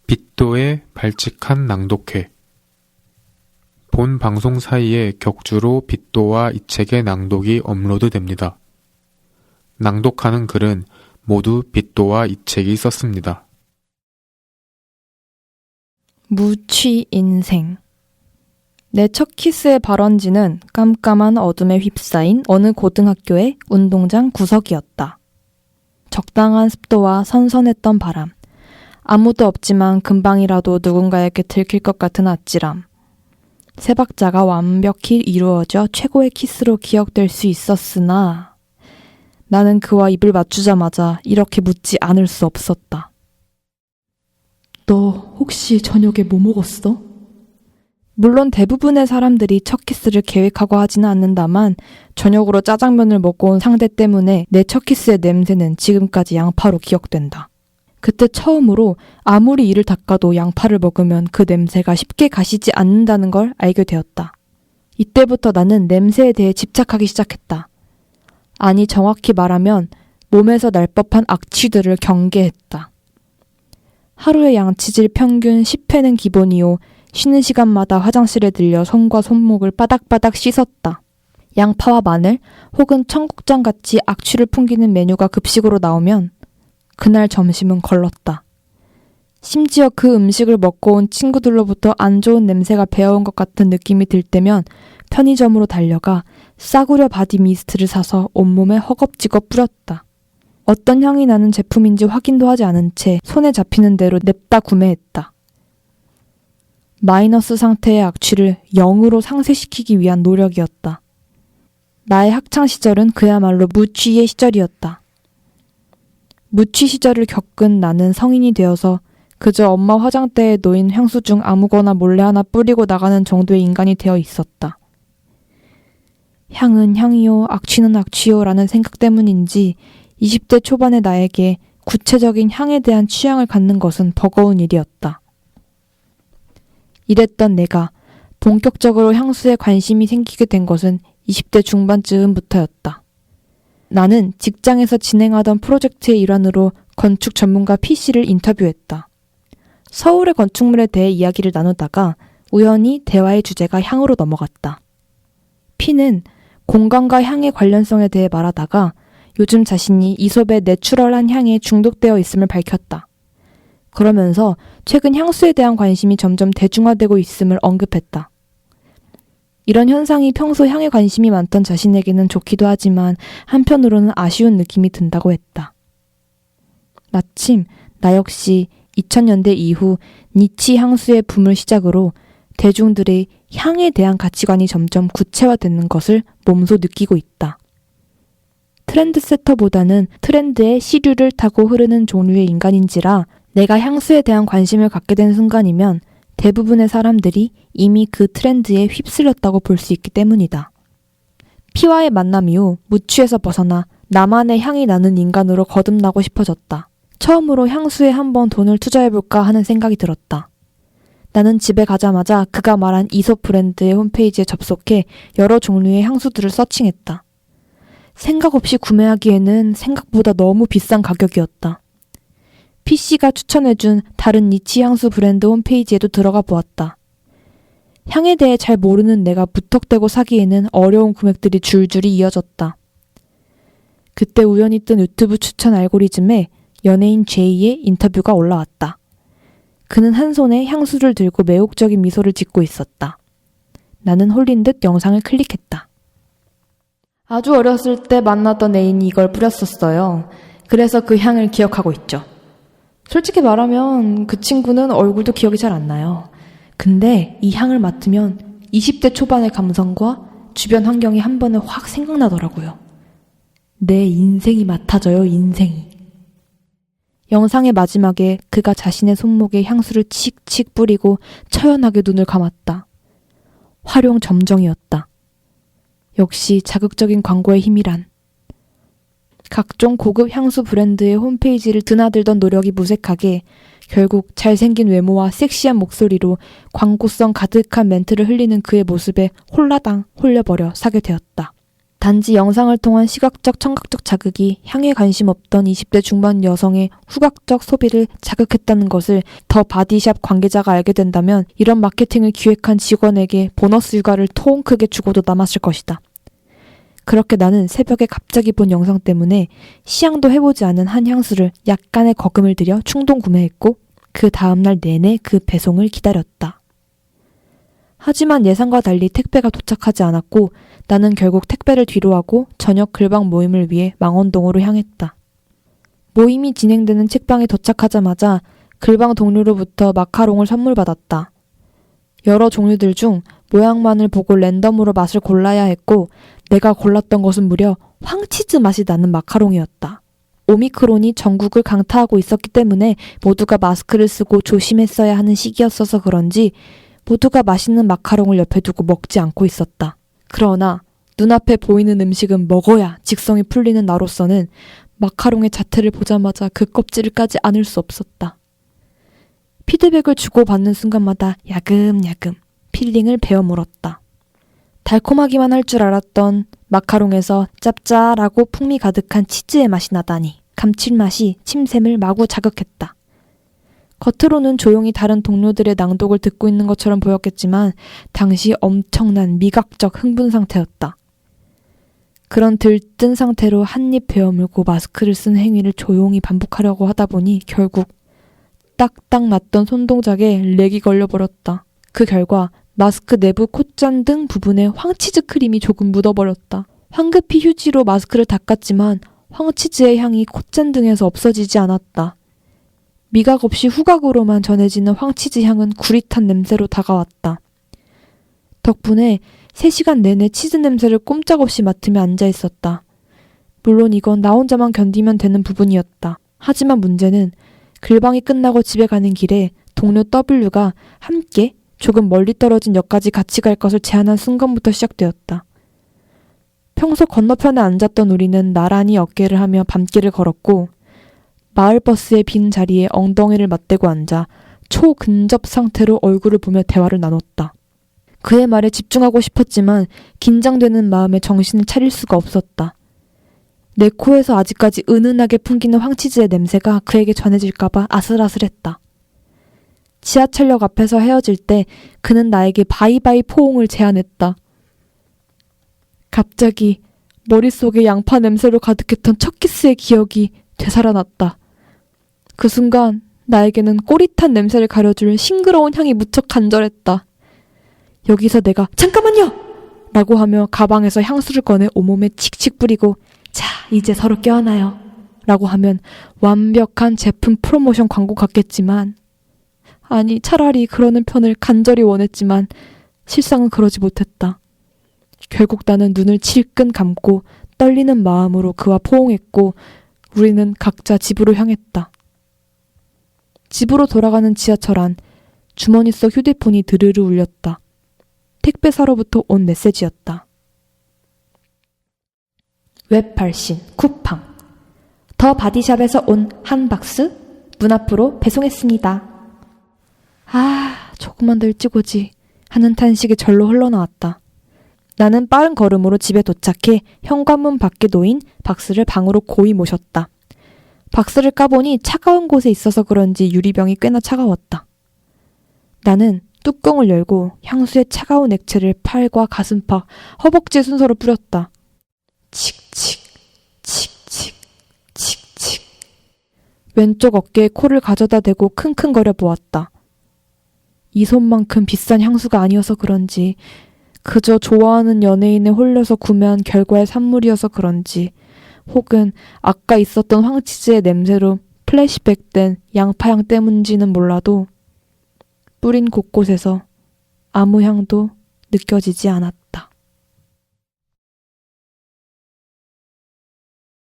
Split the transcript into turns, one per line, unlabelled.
빗도의 발칙한 낭독회. 본 방송 사이에 격주로 빗도와 이 책의 낭독이 업로드됩니다. 낭독하는 글은 모두 빗도와 이 책이 썼습니다.
무취 인생. 내 첫 키스의 발원지는 깜깜한 어둠에 휩싸인 어느 고등학교의 운동장 구석이었다. 적당한 습도와 선선했던 바람. 아무도 없지만 금방이라도 누군가에게 들킬 것 같은 아찔함. 세 박자가 완벽히 이루어져 최고의 키스로 기억될 수 있었으나 나는 그와 입을 맞추자마자 이렇게 묻지 않을 수 없었다. 너 혹시 저녁에 뭐 먹었어? 물론 대부분의 사람들이 첫 키스를 계획하고 하지는 않는다만 저녁으로 짜장면을 먹고 온 상대 때문에 내 첫 키스의 냄새는 지금까지 양파로 기억된다. 그때 처음으로 아무리 이를 닦아도 양파를 먹으면 그 냄새가 쉽게 가시지 않는다는 걸 알게 되었다. 이때부터 나는 냄새에 대해 집착하기 시작했다. 아니 정확히 말하면 몸에서 날 법한 악취들을 경계했다. 하루에 양치질 평균 10회는 기본이요. 쉬는 시간마다 화장실에 들려 손과 손목을 바닥바닥 씻었다. 양파와 마늘 혹은 청국장같이 악취를 풍기는 메뉴가 급식으로 나오면 그날 점심은 걸렀다. 심지어 그 음식을 먹고 온 친구들로부터 안 좋은 냄새가 배어온 것 같은 느낌이 들 때면 편의점으로 달려가 싸구려 바디 미스트를 사서 온몸에 허겁지겁 뿌렸다. 어떤 향이 나는 제품인지 확인도 하지 않은 채 손에 잡히는 대로 냅다 구매했다. 마이너스 상태의 악취를 0으로 상쇄시키기 위한 노력이었다. 나의 학창시절은 그야말로 무취의 시절이었다. 무취 시절을 겪은 나는 성인이 되어서 그저 엄마 화장대에 놓인 향수 중 아무거나 몰래 하나 뿌리고 나가는 정도의 인간이 되어 있었다. 향은 향이요, 악취는 악취요 라는 생각 때문인지 20대 초반의 나에게 구체적인 향에 대한 취향을 갖는 것은 버거운 일이었다. 이랬던 내가 본격적으로 향수에 관심이 생기게 된 것은 20대 중반쯤부터였다. 나는 직장에서 진행하던 프로젝트의 일환으로 건축 전문가 P씨를 인터뷰했다. 서울의 건축물에 대해 이야기를 나누다가 우연히 대화의 주제가 향으로 넘어갔다. P는 공간과 향의 관련성에 대해 말하다가 요즘 자신이 이솝의 내추럴한 향에 중독되어 있음을 밝혔다. 그러면서 최근 향수에 대한 관심이 점점 대중화되고 있음을 언급했다. 이런 현상이 평소 향에 관심이 많던 자신에게는 좋기도 하지만 한편으로는 아쉬운 느낌이 든다고 했다. 마침 나 역시 2000년대 이후 니치 향수의 붐을 시작으로 대중들의 향에 대한 가치관이 점점 구체화되는 것을 몸소 느끼고 있다. 트렌드세터보다는 트렌드의 시류를 타고 흐르는 종류의 인간인지라 내가 향수에 대한 관심을 갖게 된 순간이면 대부분의 사람들이 이미 그 트렌드에 휩쓸렸다고 볼 수 있기 때문이다. P와의 만남 이후 무취에서 벗어나 나만의 향이 나는 인간으로 거듭나고 싶어졌다. 처음으로 향수에 한번 돈을 투자해볼까 하는 생각이 들었다. 나는 집에 가자마자 그가 말한 이솝 브랜드의 홈페이지에 접속해 여러 종류의 향수들을 서칭했다. 생각 없이 구매하기에는 생각보다 너무 비싼 가격이었다. P씨가 추천해준 다른 니치 향수 브랜드 홈페이지에도 들어가 보았다. 향에 대해 잘 모르는 내가 무턱대고 사기에는 어려운 금액들이 줄줄이 이어졌다. 그때 우연히 뜬 유튜브 추천 알고리즘에 연예인 제이의 인터뷰가 올라왔다. 그는 한 손에 향수를 들고 매혹적인 미소를 짓고 있었다. 나는 홀린 듯 영상을 클릭했다. 아주 어렸을 때 만났던 애인이 이걸 뿌렸었어요. 그래서 그 향을 기억하고 있죠. 솔직히 말하면 그 친구는 얼굴도 기억이 잘 안 나요. 근데 이 향을 맡으면 20대 초반의 감성과 주변 환경이 한 번에 확 생각나더라고요. 내 인생이 맡아져요, 인생이. 영상의 마지막에 그가 자신의 손목에 향수를 칙칙 뿌리고 처연하게 눈을 감았다. 활용점정이었다. 역시 자극적인 광고의 힘이란. 각종 고급 향수 브랜드의 홈페이지를 드나들던 노력이 무색하게 결국 잘생긴 외모와 섹시한 목소리로 광고성 가득한 멘트를 흘리는 그의 모습에 홀라당 홀려버려 사게 되었다. 단지 영상을 통한 시각적, 청각적 자극이 향에 관심 없던 20대 중반 여성의 후각적 소비를 자극했다는 것을 더 바디샵 관계자가 알게 된다면 이런 마케팅을 기획한 직원에게 보너스 휴가를 통 크게 주고도 남았을 것이다. 그렇게 나는 새벽에 갑자기 본 영상 때문에 시향도 해보지 않은 한 향수를 약간의 거금을 들여 충동 구매했고 그 다음날 내내 그 배송을 기다렸다. 하지만 예상과 달리 택배가 도착하지 않았고 나는 결국 택배를 뒤로하고 저녁 글방 모임을 위해 망원동으로 향했다. 모임이 진행되는 책방에 도착하자마자 글방 동료로부터 마카롱을 선물 받았다. 여러 종류들 중 모양만을 보고 랜덤으로 맛을 골라야 했고 내가 골랐던 것은 무려 황치즈 맛이 나는 마카롱이었다. 오미크론이 전국을 강타하고 있었기 때문에 모두가 마스크를 쓰고 조심했어야 하는 시기였어서 그런지 모두가 맛있는 마카롱을 옆에 두고 먹지 않고 있었다. 그러나 눈앞에 보이는 음식은 먹어야 직성이 풀리는 나로서는 마카롱의 자태를 보자마자 그 껍질을 까지 않을 수 없었다. 피드백을 주고받는 순간마다 야금야금 필링을 베어 물었다. 달콤하기만 할 줄 알았던 마카롱에서 짭짤하고 풍미 가득한 치즈의 맛이 나다니 감칠맛이 침샘을 마구 자극했다. 겉으로는 조용히 다른 동료들의 낭독을 듣고 있는 것처럼 보였겠지만 당시 엄청난 미각적 흥분 상태였다. 그런 들뜬 상태로 한입 베어물고 마스크를 쓴 행위를 조용히 반복하려고 하다 보니 결국 딱딱 맞던 손동작에 렉이 걸려버렸다. 그 결과 마스크 내부 콧잔등 부분에 황치즈 크림이 조금 묻어버렸다. 황급히 휴지로 마스크를 닦았지만 황치즈의 향이 콧잔등에서 없어지지 않았다. 미각 없이 후각으로만 전해지는 황치즈 향은 구릿한 냄새로 다가왔다. 덕분에 3시간 내내 치즈 냄새를 꼼짝없이 맡으며 앉아 있었다. 물론 이건 나 혼자만 견디면 되는 부분이었다. 하지만 문제는 글방이 끝나고 집에 가는 길에 동료 W가 함께 조금 멀리 떨어진 역까지 같이 갈 것을 제안한 순간부터 시작되었다. 평소 건너편에 앉았던 우리는 나란히 어깨를 하며 밤길을 걸었고 마을버스의 빈 자리에 엉덩이를 맞대고 앉아 초근접 상태로 얼굴을 보며 대화를 나눴다. 그의 말에 집중하고 싶었지만 긴장되는 마음에 정신을 차릴 수가 없었다. 내 코에서 아직까지 은은하게 풍기는 황치즈의 냄새가 그에게 전해질까봐 아슬아슬했다. 지하철역 앞에서 헤어질 때 그는 나에게 바이바이 포옹을 제안했다. 갑자기 머릿속에 양파 냄새로 가득했던 첫 키스의 기억이 되살아났다. 그 순간 나에게는 꼬릿한 냄새를 가려줄 싱그러운 향이 무척 간절했다. 여기서 내가 잠깐만요! 라고 하며 가방에서 향수를 꺼내 온몸에 칙칙 뿌리고 자, 이제 서로 껴안아요. 라고 하면 완벽한 제품 프로모션 광고 같겠지만 아니 차라리 그러는 편을 간절히 원했지만 실상은 그러지 못했다. 결국 나는 눈을 칠끈 감고 떨리는 마음으로 그와 포옹했고 우리는 각자 집으로 향했다. 집으로 돌아가는 지하철 안 주머니 속 휴대폰이 드르르 울렸다. 택배사로부터 온 메시지였다. 웹 발신 쿠팡 더 바디샵에서 온 한 박스 문 앞으로 배송했습니다. 아, 조금만 더 일찍 오지 하는 탄식이 절로 흘러나왔다. 나는 빠른 걸음으로 집에 도착해 현관문 밖에 놓인 박스를 방으로 고이 모셨다. 박스를 까보니 차가운 곳에 있어서 그런지 유리병이 꽤나 차가웠다. 나는 뚜껑을 열고 향수의 차가운 액체를 팔과 가슴팍, 허벅지 순서로 뿌렸다. 칙칙, 칙칙, 칙칙. 왼쪽 어깨에 코를 가져다 대고 킁킁거려 보았다. 이 손만큼 비싼 향수가 아니어서 그런지 그저 좋아하는 연예인에 홀려서 구매한 결과의 산물이어서 그런지 혹은 아까 있었던 황치즈의 냄새로 플래시백된 양파향 때문인지는 몰라도 뿌린 곳곳에서 아무 향도 느껴지지 않았다.